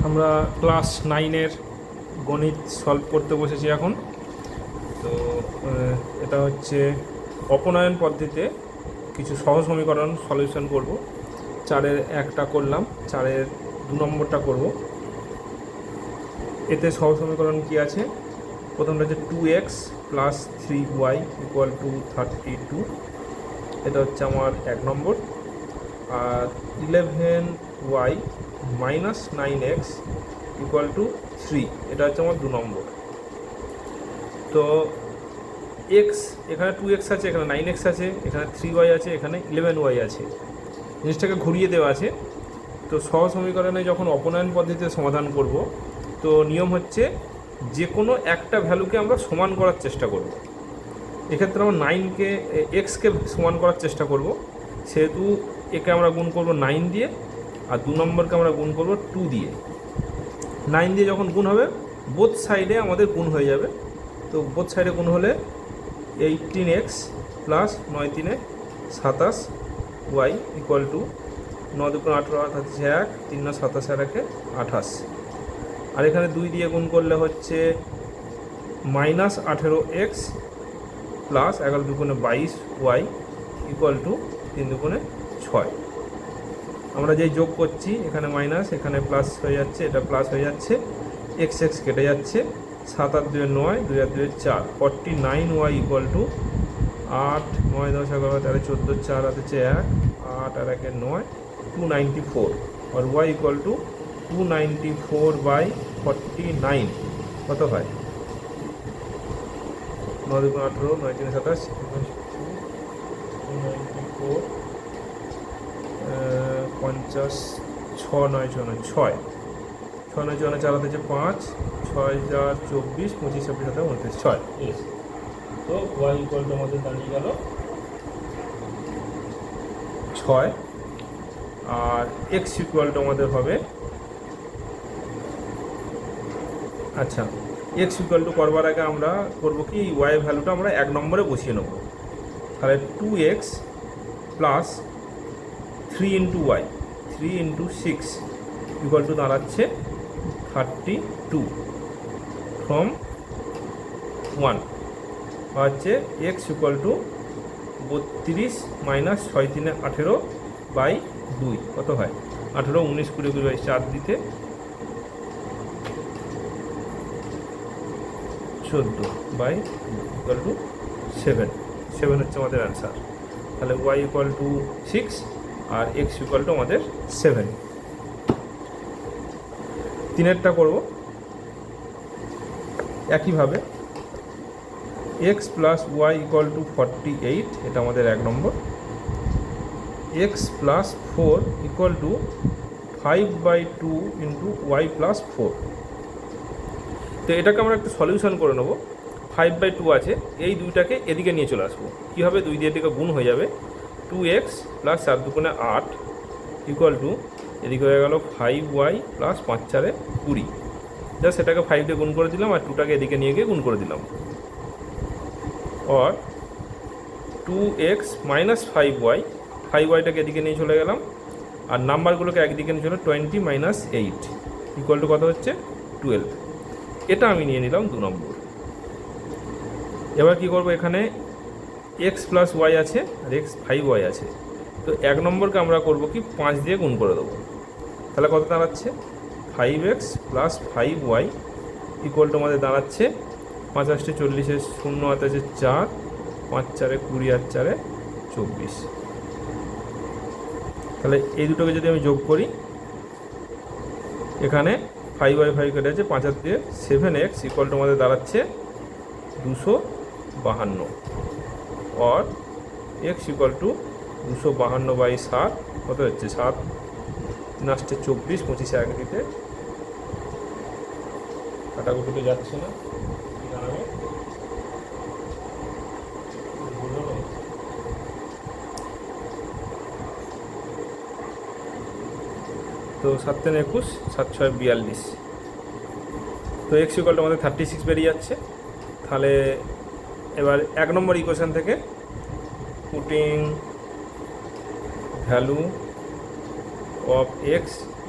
আমরা ক্লাস 9-এর গণিত সলভ করতে বসেছি এখন। তো এটা হচ্ছে অপনয়ন পদ্ধতিতে কিছু সহজ সমীকরণ সলিউশন করব। 4-এর একটা করলাম, 4-এর 2 নম্বরটা করব। এতে সহজ সমীকরণ কি আছে? প্রথমটা হচ্ছে 2x plus 3y equal two 32, এটা হচ্ছে আমার 1 নম্বর। আর 11y minus 9x equal to 3, এটা হচ্ছে আমার 2 নম্বর। তো এক্স, এখানে 2x আছে, এখানে 9x আছে, এখানে 3y আছে, এখানে 11y আছে, জিনিসটাকে ঘুরিয়ে দেওয়া আছে। তো সহজ সমীকরণে যখন অপনয়ন পদ্ধতিতে সমাধান করব, তো নিয়ম হচ্ছে যে কোনো একটা ভ্যালুকে আমরা সমান করার চেষ্টা করব। এক্ষেত্রে আমরা 9কে এক্সকে সমান করার চেষ্টা করব, সেহেতু একে আমরা গুণ করব 9 দিয়ে, আর 2 নম্বরকে আমরা গুণ করব 2 দিয়ে। 9 দিয়ে যখন গুণ হবে, বোথ সাইডে আমাদের গুণ হয়ে যাবে। তো বোথ সাইডে গুণ হলে 18x plus 9 3 27 y equal two 9 2 18 28 1, 3 9 27 আর 1 28। আর এখানে 2 দিয়ে গুণ করলে হচ্ছে minus 18x plus 11 2 22 y equal to 3 2 6। আমরা যেই যোগ করছি, এখানে মাইনাস, এখানে প্লাস হয়ে যাচ্ছে, এটা প্লাস হয়ে যাচ্ছে, এক্স এক্স কেটে যাচ্ছে, 7 আর 2 9, 2 আর 2 4, 49y ইকুয়াল টু 8 9 10 11 13 14 4 আর 1 8 আর 1 9, 294, और y ইকুয়াল টু 294/49 কত হয়? 9 2 18 9 3 27 294 50 6 9 6 9 6 6 9 4 4 হচ্ছে 5 6 4 24 25 26 27 29 6। ইয়েস। তো y ইকুয়াল টু আমাদের দাঁড়িয়ে গেল 6, আর x ইকুয়াল টু আমাদের হবে, আচ্ছা, x ইকুয়াল টু করবার আগে আমরা করবো কি, y ভ্যালুটা আমরা 1 নম্বরে বসিয়ে নেব। তাহলে 2x plus 3 into y, 3 into 6 equal to দাঁড়াচ্ছে 32 ফ্রম 1, হচ্ছে x ইকুয়াল টু 32 মাইনাস 6 3 18/2 কত হয়? 18 19 20 20 4 দিতে 14/2 ইকুয়াল টু 7 হচ্ছে আমাদের অ্যান্সার। তাহলে y ইকুয়াল টু 6 আর x ইকুয়াল টু আমাদের 7। 3-এরটা করব একইভাবে, x plus y equal to 48, এটা আমাদের 1 নম্বর। x plus 4 equal to 5/2 into y plus 4। তো এটাকে আমরা একটু সলিউশন করে নেব। 5/2 আছে, এই দুইটাকে এদিকে নিয়ে চলে আসবো। কীভাবে? 2 দিয়ে এদিকে গুণ হয়ে যাবে, 2x প্লাস 4 2 8 ইকুয়াল টু এদিকে হয়ে গেল 5y প্লাস 5 4 20। জাস্ট সেটাকে 5 দিয়ে গুণ করে দিলাম, আর 2টাকে এদিকে নিয়ে গিয়ে গুণ করে দিলাম। और 2x মাইনাস 5y, 5yটাকে এদিকে নিয়ে চলে গেলাম, আর নাম্বারগুলোকে একদিকে নিয়ে চলে 20 মাইনাস 8 ইকুয়াল টু কত হচ্ছে? 12। এটা আমি নিয়ে নিলাম 2 নম্বর। এবার কি করব, এখানে x প্লাস y আছে আর x 5y আছে। তো 1 নম্বরকে আমরা করব কি, 5 দিয়ে গুণ করে দেবো। তাহলে কত দাঁড়াচ্ছে? 5x plus 5y equal to আমাদের দাঁড়াচ্ছে 5 8 40 0 হাতে আছে 4, 5 4 20 আর 4 24। তাহলে এই দুটোকে যদি আমি যোগ করি, এখানে 5y5 কেটে আছে, 5 আর দিয়ে 7x ইকুয়াল টু আমাদের দাঁড়াচ্ছে 252, और x ইকুয়াল টু 252/7 কত হচ্ছে? 7 3 8 24 25 1 দিতে কাটাকুটিতে যাচ্ছে না, তো 7 3 21 7 6 42। তো x ইকুয়াল টু আমাদের 36 বেরিয়ে যাচ্ছে। তাহলে এবার 1 নম্বর ইকুয়েশন থেকে putting value of x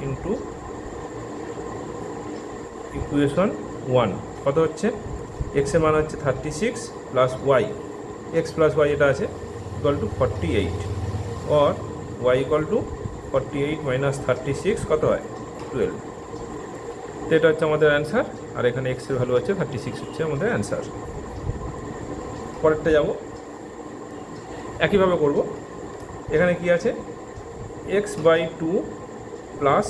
into equation 1 কত হচ্ছে, এক্সের মান হচ্ছে 36 plus y, x plus y এটা আছে equal to 48, or y equal to 48 minus 36 কত হয় 12। তো এটা হচ্ছে আমাদের অ্যান্সার, আর এখানে এক্সের ভ্যালু হচ্ছে 36 হচ্ছে আমাদের অ্যান্সার। পরেরটা যাব, একইভাবে করব। এখানে কি আছে, x by 2 plus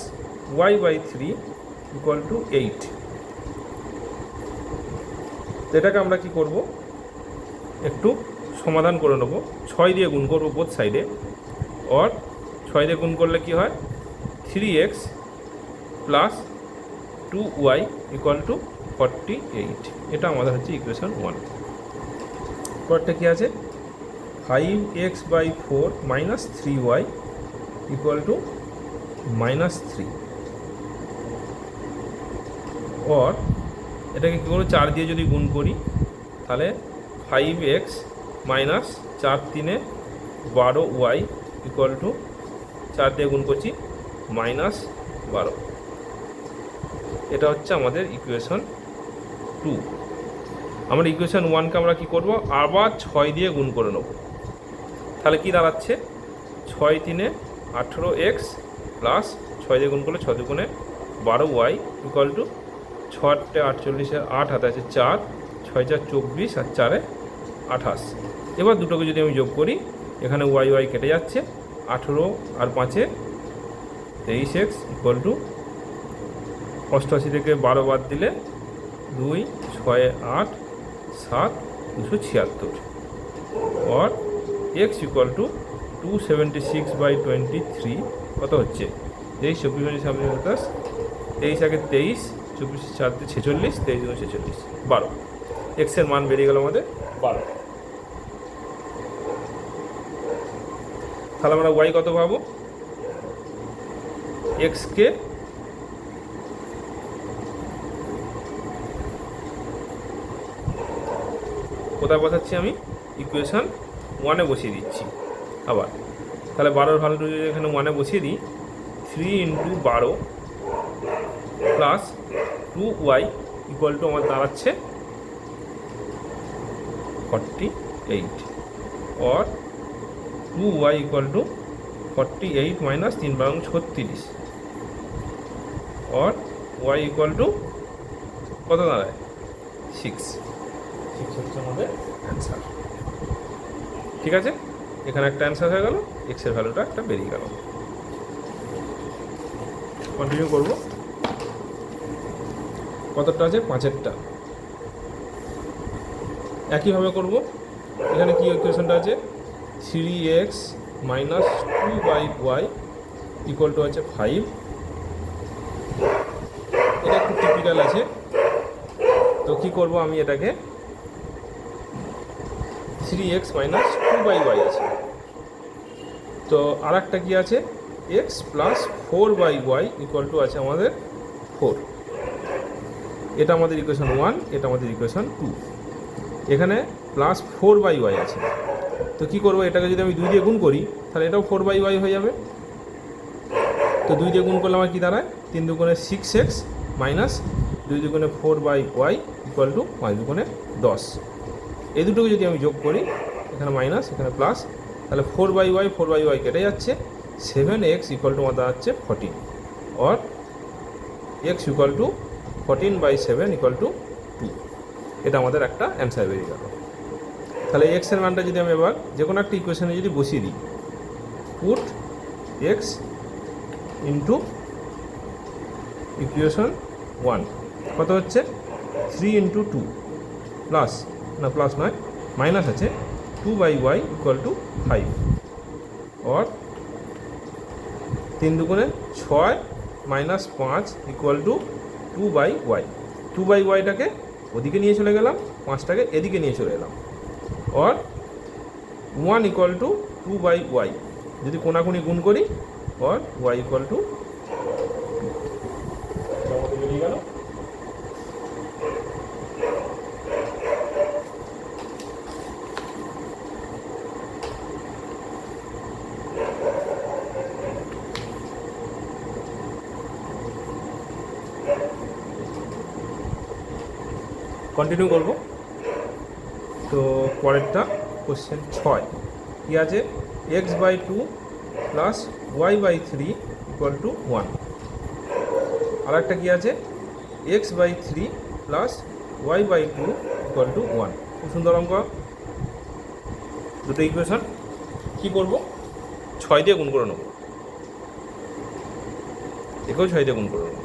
y by 3 equal to 8। তো এটাকে আমরা কি করব, একটু সমাধান করে নেব, 6 দিয়ে গুণ করব বোথ সাইডে, অর 6 দিয়ে গুণ করলে কি হয় 3x plus 2y equal to 48। এটা আমাদের হচ্ছে ইকুয়েশন 1। পরটা কি আছে, 5x by 4 minus 3y equal to -3, or এটাকে কী করবো 4 দিয়ে যদি গুণ করি তাহলে 5x minus 4 3 12y equal to 4 দিয়ে গুণ করছি -12। এটা হচ্ছে আমাদের ইকুয়েশন 2। আমরা ইকুয়েশন 1কে আমরা কী করবো, আবার 6 দিয়ে গুণ করে নেব। তাহলে কি দাঁড়াচ্ছে, 6 3 18x প্লাস 6 দিয়ে গুণ করলে 6 2 12y ইকুয়াল টু 6 48 8 হাতে আছে 4, 6 4 24 আর 4 28। এবার দুটোকে যদি আমি যোগ করি, এখানে ওয়াই ওয়াই কেটে যাচ্ছে, 18 আর 5 23x ইকুয়াল টু 88 থেকে 12 বাদ দিলে 2 6 8 7 276, और x ইকুয়াল টু 276 বাই 23 কত হচ্ছে 23 24 সামনে 27, 23 আগে 23, 24 4 46, 23 46 12। এক্সের মান বেরিয়ে গেল আমাদের 12। তাহলে আমরা ওয়াই কত পাবো, এক্সকে কোথায় বসাচ্ছি আমি, ইকুয়েশন 1-এ বসিয়ে দিচ্ছি আবার। তাহলে 12-এর ভ্যালু যদি এখানে 1-এ বসিয়ে দিই, 3 × 12 প্লাস 2y ইকুয়াল টু আমার দাঁড়াচ্ছে 48, और 2y ইকুয়াল টু 48 মাইনাস 3 12 36, और y ইকুয়াল টু কত দাঁড়ায় 6 হচ্ছে আমাদের অ্যান্সার। ঠিক আছে, এখানে একটা অ্যান্সার হয়ে গেল, এক্সের ভ্যালুটা একটা বেরিয়ে গেল। কন্টিনিউ করব, কতটা আছে 5-এরটা একইভাবে করব। এখানে কি ইকুয়েশনটা আছে, 3x minus 2y equal to আছে 5। এটা একটু টিপিক্যাল আছে, তো কি করব আমি এটাকে 3x মাইনাস 2y আছে, তো আর একটা কী আছে x plus 4y equal to আছে আমাদের 4। এটা আমাদের ইকুয়েশন 1, এটা আমাদের ইকুয়েশন 2। এখানে প্লাস 4y আছে, তো কী করবো, এটাকে যদি আমি 2 দিয়ে গুণ করি তাহলে এটাও 4y হয়ে যাবে। তো 2 দিয়ে গুণ করলে আমার কী দাঁড়ায়, 3 দুগুণে 6x মাইনাস 2 দুগুণে 4y ইকুয়াল টু 5 দুগুণে 10। এই দুটোকে যদি আমি যোগ করি, এখানে মাইনাস এখানে প্লাস, তাহলে 4y কেটে যাচ্ছে, 7x ইকুয়াল টু আমার দাঁড়াচ্ছে 14, और x equal two 14/7 equal to 2। এটা আমাদের একটা অ্যান্সার বেরিয়ে গেল। তাহলে এক্সের মানটা যদি আমি এবার যে কোনো একটা ইকুয়েশনে যদি বসিয়ে দিই, পুট এক্স ইন্টু ইকুয়েশন 1 কত হচ্ছে 3 × 2 প্লাস না প্লাস নয় মাইনাস আছে 2/y ইকুয়াল টু 5, और 3 দুগুণে 6 মাইনাস 5 ইকুয়াল টু 2/y। 2/yটাকে ওদিকে নিয়ে চলে গেলাম, 5টাকে এদিকে নিয়ে চলে এলাম, और 1 ইকুয়াল টু 2/y যদি কোনাকুনি গুণ করি, और y ইকুয়াল টু 2 বেরিয়ে গেল। কন্টিনিউ করব। তো পরেরটা কোশ্চেন 6 কী আছে, x/2 plus y/3 equal to 1। আর একটা কী আছে, x/3 plus y/2 equal to 1। খুব সুন্দর অঙ্ক, দুটো ইকুয়েশন। কী করব, 6 দিয়ে গুণ করে নেব, একেও 6 দিয়ে গুণ করে নেব।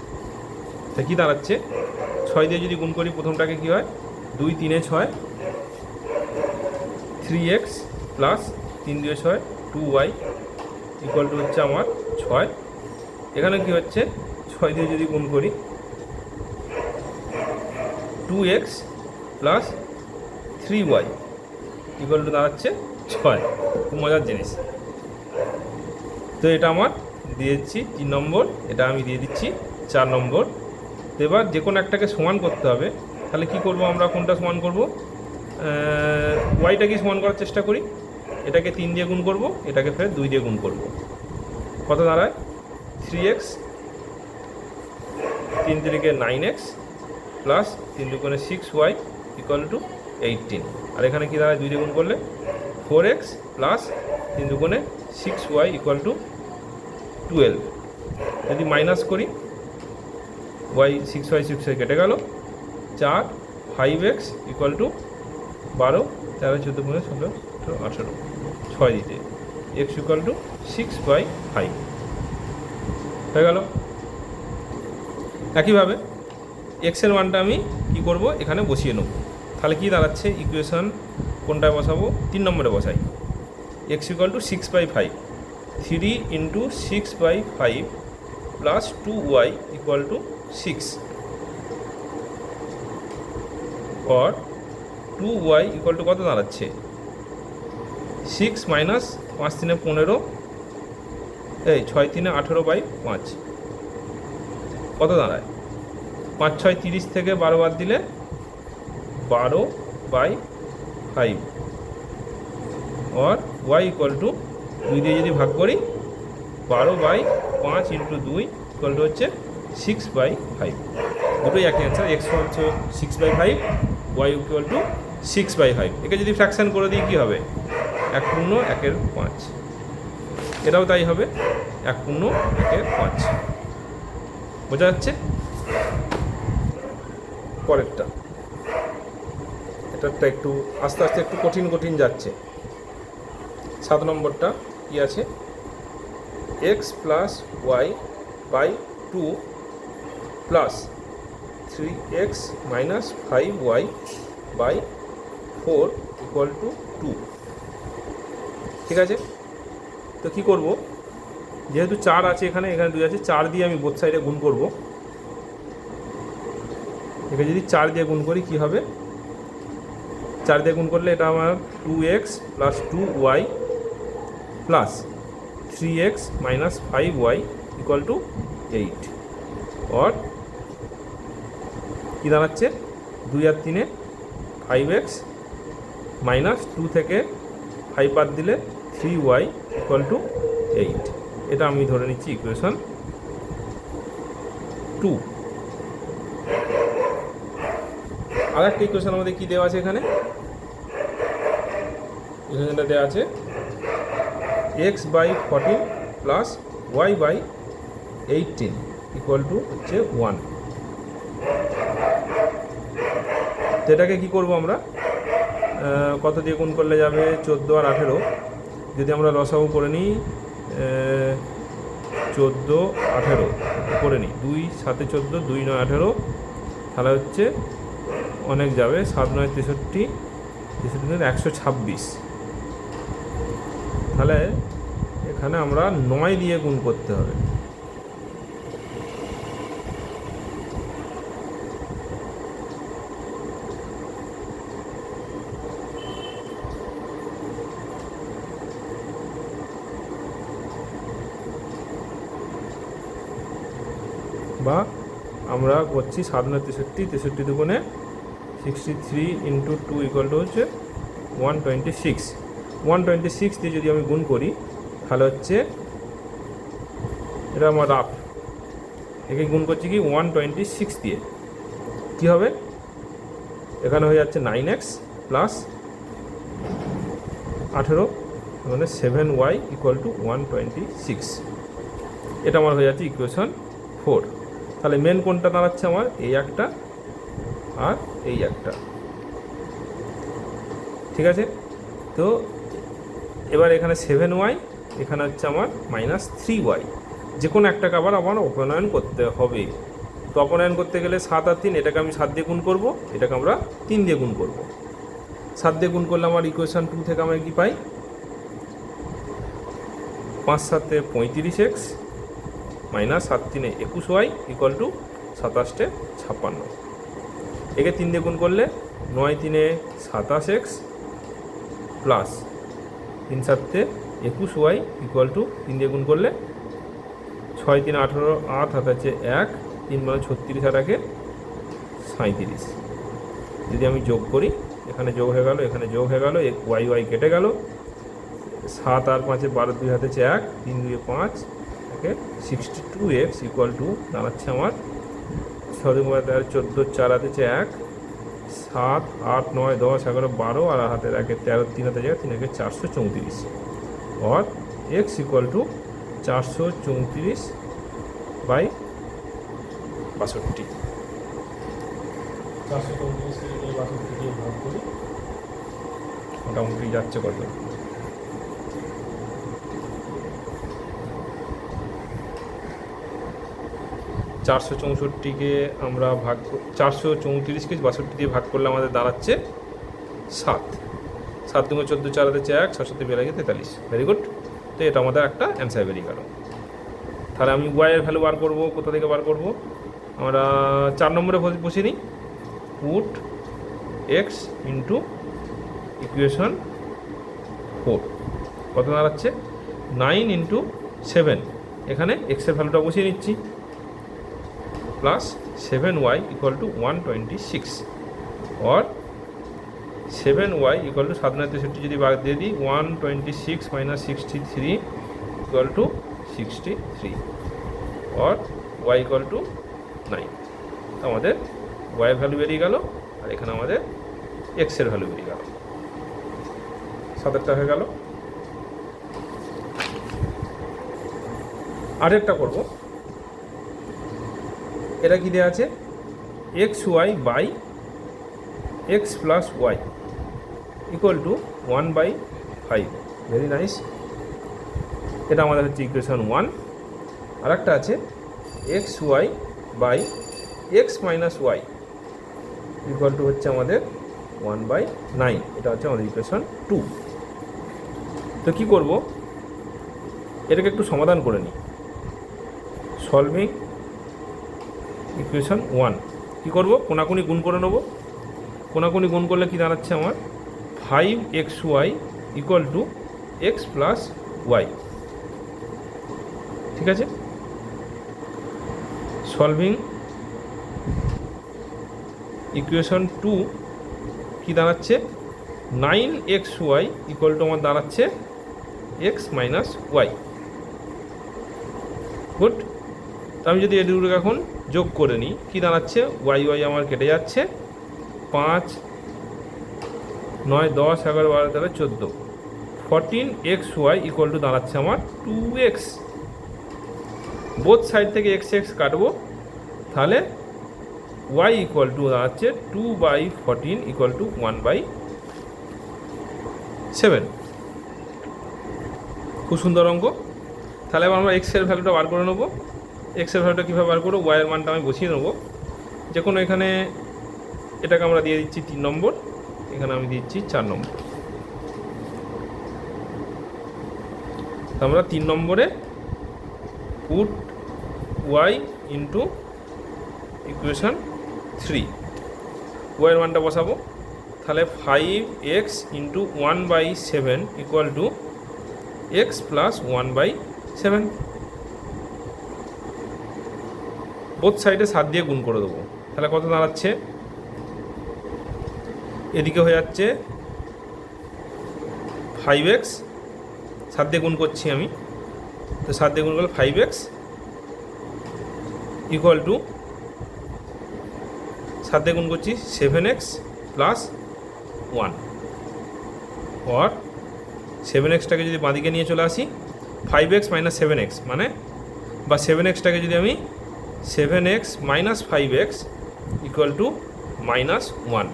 তা কী দাঁড়াচ্ছে, 6 দিয়ে যদি গুণ করি প্রথমটাকে কী হয়, 2 3 6, 3x plus 3 2 6 2y equal to হচ্ছে আমার 6। এখানে কী হচ্ছে, 6 দিয়ে যদি গুণ করি 2x plus 3y equal two দাঁড়াচ্ছে 6। খুব মজার জিনিস। তো এটা আমার দিয়ে দিচ্ছি 3 নম্বর, এটা আমি দিয়ে দিচ্ছি 4 নম্বর। তো এবার যে কোনো একটাকে সমান করতে হবে। তাহলে কি করব, আমরা কোনটা সমান করব, ওয়াইটাকে সমান করার চেষ্টা করি। এটাকে 3 দিয়ে গুণ করব, এটাকে ফের 2 দিয়ে গুণ করব। কত দাঁড়ায়, 3x 3 3 9x plus 3 2 6y equal to 18। আর এখানে কি দাঁড়ায়, 2 দিয়ে গুণ করলে 4x plus 3 2 6y equal to 12। যদি মাইনাস করি, y 6y 6y কেটে গেল, 4 5x ইকুয়াল টু 12 13 14 15 16 18 6 দিতে x ইকুয়াল টু 6/5 হয়ে গেল। একইভাবে এক্সের মানটা আমি কী করব, এখানে বসিয়ে নেব। তাহলে কি দাঁড়াচ্ছে, ইকুয়েশন কোনটায় বসাবো, 3 নম্বরে বসাই। x equal two 6/5, 3 × 6/5 plus 2y equal to 6, और 2y ইকুয়াল টু কত দাঁড়াচ্ছে, 6 মাইনাস 5 3 15, এই 6 3 18/5 কত দাঁড়ায়, 5 6 30 থেকে 12 বাদ দিলে 12/5, और y ইকুয়াল টু 2 দিয়ে যদি ভাগ করি 12/5 × 2 ইকুয়াল টু হচ্ছে 6/5। দুটোই একই অ্যান্সার, x হচ্ছে 6/5, y ইকুয়াল টু 6/5। একে যদি ফ্র্যাকশান করে দিই কী হবে, 1 পূর্ণ 1 5, এটাও তাই হবে 1 পূর্ণ 1 5। বোঝা যাচ্ছে। পরেরটা, এটারটা একটু আস্তে আস্তে একটু কঠিন কঠিন যাচ্ছে। 7 নম্বরটা কি আছে, x plus y/2 plus 3x minus 5y/4 equal to 2। ঠিক আছে, তো কী করব, যেহেতু 4 আছে এখানে, এখানে 2 আছে, 4 দিয়ে আমি বোথ সাইডে গুণ করব। একে যদি 4 দিয়ে গুণ করি কী হবে, 4 দিয়ে গুণ করলে এটা আমার 2x plus 2y plus 3x minus 5y equal to 8, और কী দাঁড়াচ্ছে, 2 আর 3 5x মাইনাস 2 থেকে 5 বাদ দিলে 3y ইকুয়াল টু 8। এটা আমি ধরে নিচ্ছি ইকুয়েশন 2। আর একটা ইকুয়েশন আমাদের কী দেওয়া আছে, এখানে ইকুয়েশনটা দেওয়া আছে x/14 plus y/18 equal to হচ্ছে 1। তো এটাকে কী করবো আমরা, কত দিয়ে গুণ করলে যাবে, 14 আর 18। যদি আমরা লসাগু করে নিই, 14 18 করে নিই, 2 7 14 2 9 18, তাহলে হচ্ছে অনেক যাবে, 7 9 63 126। তাহলে এখানে আমরা 9 দিয়ে গুণ করতে হবে। বা আমরা করছি 7 9 63 63 দুগুণে 63 × 2 ইকুয়াল টু হচ্ছে 126। 126 দিয়ে যদি আমি গুণ করি তাহলে হচ্ছে, এটা আমার রাফ, একে গুণ করছি কি 126 দিয়ে, কী হবে এখানে হয়ে যাচ্ছে 9x প্লাস 18 মানে 7y ইকুয়াল টু 126। এটা আমার হয়ে যাচ্ছে ইকুয়েশন 4। তাহলে মেন কোনটা দাঁড়াচ্ছে আমার? এই একটা আর এই একটা। ঠিক আছে, তো এবার এখানে 7y, এখানে হচ্ছে আমার -3y, যে কোনো একটাকে আবার আমার অপনয়ন করতে হবে। তো অপনয়ন করতে গেলে 7 আর 3, এটাকে আমি 7 দিয়ে গুণ করবো, এটাকে আমরা 3 দিয়ে গুণ করবো। 7 দিয়ে গুণ করলে আমার ইকুয়েশন 2 থেকে আমরা কি পাই? 5 7 35x -7 3 21y ইকুয়াল টু 27 56। একে 3 দিয়ে গুণ করলে 9 3 27x plus 3 7 21y equal to 3 দিয়ে গুণ করলে 6 3 18 8 হাত আছে 1 3 মানে 36 আর 1 37। যদি আমি যোগ করি, এখানে যোগ হয়ে গেল, এখানে যোগ হয়ে গেল, ওয়াই ওয়াই কেটে গেল, 7 আর 5 12 2 হাতে 1 3 2 5 একে 62x ইকুয়াল টু দাঁড়াচ্ছে আমার 6 2 14 4 হাতে 1 7 8 9 10 11 12 আর হাতে 1 13 3 হাতে 3 একে 434 और x ইকুয়াল টু 434/62। মোটামুটি যাচ্ছে কত? 464কে আমরা ভাগ 434কে 62 দিয়ে ভাগ করলে আমাদের দাঁড়াচ্ছে 7। 7 2 14 4 হাতে 1 6 7 42 43। Very good. তো এটা আমাদের একটা অ্যান্সার বেরিয়ে গেল। তাহলে আমি ওয়াই এর ভ্যালু বার করব, কোথা থেকে বার করব? আমরা 4 নম্বরে বসিয়ে নিই। পুট এক্স ইন্টু ইকুয়েশন 4 কত দাঁড়াচ্ছে? 9 ইন্টু 7, এখানে এক্সের ভ্যালুটা বসিয়ে নিচ্ছি, প্লাস 7y ইকুয়াল টু 126 और 7y ইকুয়াল টু 7 63 যদি বাদ দিয়ে দিই 126 - 63 ইকুয়াল টু 63 और y ইকুয়াল টু 9। তো আমাদের y এর ভ্যালু বেরিয়ে গেল, আর এখানে আমাদের x এর ভ্যালু বেরিয়ে গেল। 7টা হয়ে গেল। আরেকটা করব, এটা কি দেওয়া আছে? xy by x plus y equal to 1/5। Very nice. এটা আমাদের হচ্ছে ইকুয়েশন 1। আর একটা আছে xy by x minus y equal to হচ্ছে আমাদের 1/9। এটা হচ্ছে আমাদের ইকুয়েশন 2। তো কী করব? এটাকে একটু সমাধান করে নিই। সলভিং ইকুয়েশন 1 কী করব? কোনাকুনি গুণ করে নেব। কোনাকুনি গুণ করলে কি দাঁড়াচ্ছে আমার? 5xy equal to x plus y. ঠিক আছে, সলভিং ইকুয়েশন 2 কি দাঁড়াচ্ছে? 9xy ইকুয়াল টু আমার দাঁড়াচ্ছে x মাইনাস ওয়াই। গুড। তো আমি যদি এগুলোকে এখন যোগ করে নিই, কী দাঁড়াচ্ছে? ওয়াই ওয়াই আমার কেটে যাচ্ছে, 5 9 10 11 12 13 14, 14xy ইকুয়াল টু দাঁড়াচ্ছে আমার 2x। বোথ সাইড থেকে x x কাটবো, তাহলে y ইকুয়াল টু দাঁড়াচ্ছে 2/14 ইকুয়াল টু 1/7। খুব সুন্দর অঙ্ক। তাহলে এবার আমরা এক্সের ভ্যালুটা বার করে নেবো। এক্সের ভ্যালুটা কীভাবে বার করবো? ওয়াইয়ের মানটা আমি বসিয়ে নেবো। যে কোনো এখানে এটাকে আমরা দিয়ে দিচ্ছি 3 নম্বর, এখানে আমি দিচ্ছি 4 নম্বর। তো আমরা 3 নম্বরে পুট ওয়াই ইন্টু ইকুয়েশন 3 ওয়াইয়ের মানটা বসাবো। তাহলে 5x into 1/7 equal to x plus 1/7। Both সাইডে 7 দিয়ে গুণ করে দেবো। তাহলে কত দাঁড়াচ্ছে? এদিকে হয়ে যাচ্ছে 5x, 7 দিয়ে গুণ করছি আমি, তো 7 দিয়ে গুণ করলে 5x ইকুয়াল টু 7 দিয়ে গুণ করছি 7x প্লাস 1 অর 7x-টাকে যদি বাঁদিকে নিয়ে চলে আসি 5x মাইনাস 7x মানে বা 7x-টাকে যদি আমি 7x minus 5x equal to minus 1,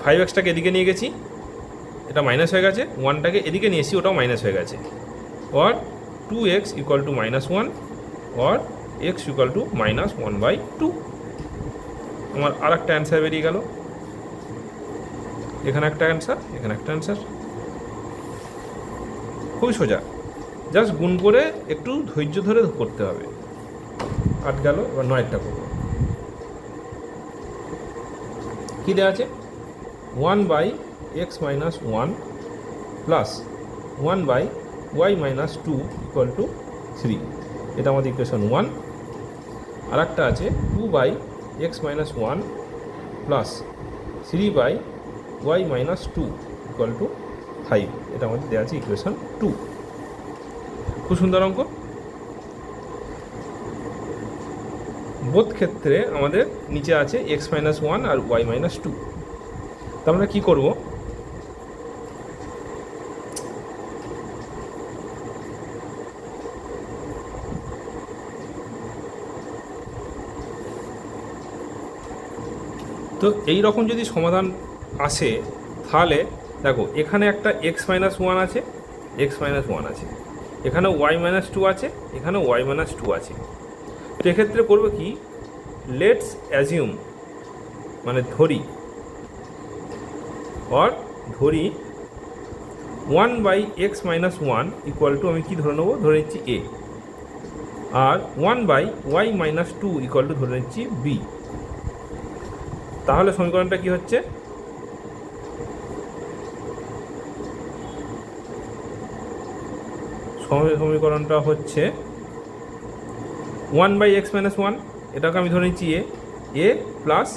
5x-টাকে এদিকে নিয়ে গেছি, এটা মাইনাস হয়ে গেছে, 1টাকে এদিকে নিয়ে এসেছি, ওটাও মাইনাস হয়ে গেছে, or 2x equal to minus 1 or x equal two minus 1/2। আমার আর একটা অ্যান্সার বেরিয়ে গেল, এখানে একটা অ্যান্সার, এখানে একটা অ্যান্সার। খুবই সোজা, জাস্ট গুণ করে একটু ধৈর্য ধরে করতে হবে। 8 গেল, এবার 9টা করব। কী দেওয়া আছে? 1/x minus 1 plus 1/y minus 2 equal to 3, এটা আমাদের ইকুয়েশন 1। আর একটা আছে 2/x minus 1 plus 3/y minus 2 equal two 5, এটা আমাদের দেওয়া আছে ইকুয়েশন 2। খুব সুন্দর অঙ্ক। বোধ ক্ষেত্রে আমাদের নিচে আছে x মাইনাস 1 আর y মাইনাস 2। তা আমরা কী করব? তো এই রকম যদি সমাধান আসে তাহলে দেখো এখানে একটা x মাইনাস 1 আছে, x মাইনাস 1 আছে, এখানে y মাইনাস 2 আছে, এখানে y মাইনাস 2 আছে। তো এক্ষেত্রে করবো কি, লেটস অ্যাজিউম মানে ধরি ধরি 1/x মাইনাস 1 ইকুয়াল টু, আমি কি ধরে নেবো, ধরে নিচ্ছি a, আর 1/y মাইনাস 2 ইকুয়াল টু ধরে নিচ্ছি b। তাহলে সমীকরণটা কি হচ্ছে? সমীকরণটা হচ্ছে 1/x মাইনাস 1, এটাকে আমি ধরে নিচ্ছি a প্লাস